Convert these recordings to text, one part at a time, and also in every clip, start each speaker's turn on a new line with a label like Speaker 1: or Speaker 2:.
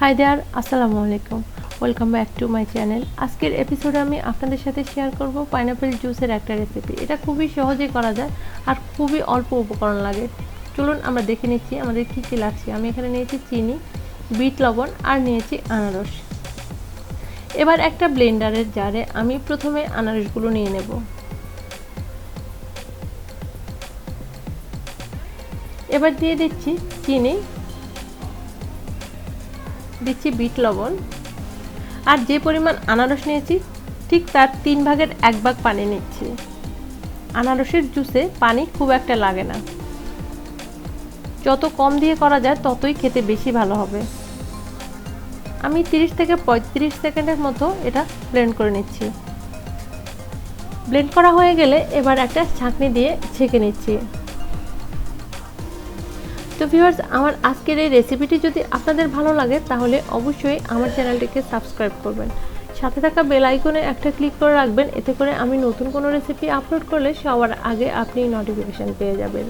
Speaker 1: Hi there, আসসালামু আলাইকুম। Welcome back to my channel. আজকের এপিসোডে আমি আপনাদের সাথে শেয়ার করব পাইনাপেল জুসের একটা রেসিপি। এটা খুবই সহজেই করা যায় আর খুবই অল্প উপকরণ লাগে। চলুন আমরা দেখে নিচ্ছি আমাদের কী কী লাগছে। আমি এখানে নিয়েছি চিনি, বিট লবণ আর নিয়েছি আনারস। এবার একটা ব্লেন্ডারের জারে আমি প্রথমে আনারসগুলো নিয়ে নেব। এবার দিয়ে দিচ্ছি চিনি, দিচ্ছি বিট লবণ আর যে পরিমাণ আনারস নিয়েছি ঠিক তার 3 ভাগের 1 ভাগ পানি নিচ্ছি। আনারসের জুসে পানি খুব একটা লাগে না, যত কম দিয়ে করা যায় ততই খেতে বেশি ভালো হবে। আমি 30 থেকে 35 সেকেন্ডের মতো এটা ব্লেন্ড করে নিচ্ছি। ব্লেন্ড করা হয়ে গেলে এবার একটা ছাঁকনি দিয়ে ছেঁকে নিচ্ছি। তো ভিউয়ার্স, আমার আজকের এই রেসিপিটি যদি আপনাদের ভালো লাগে তাহলে অবশ্যই আমার চ্যানেলটিকে সাবস্ক্রাইব করবেন, সাথে থাকা বেল আইকনে একটা ক্লিক করে রাখবেন। এতে করে আমি নতুন কোনো রেসিপি আপলোড করলে সবার আগে আপনি নোটিফিকেশন পেয়ে যাবেন।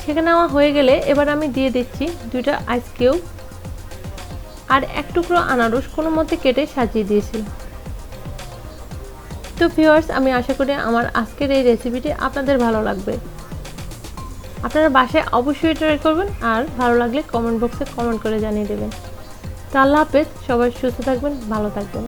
Speaker 1: ছেঁকে নেওয়া হয়ে গেলে এবার আমি দিয়ে দিচ্ছি 2টা আইস কিউব আর 1 টুকরো আনারস কোনো মতে কেটে সাজিয়ে দিয়েছি। তো ভিউয়ার্স, আমি আশা করি আমার আজকের এই রেসিপিটি আপনাদের ভালো লাগবে। আপনারা বাসায় অবশ্যই ট্রাই করবেন আর ভালো লাগলে কমেন্ট বক্সে কমেন্ট করে জানিয়ে দেবেন। তো আল্লাহ হাফেজ, সবাই সুস্থ থাকবেন, ভালো থাকবেন।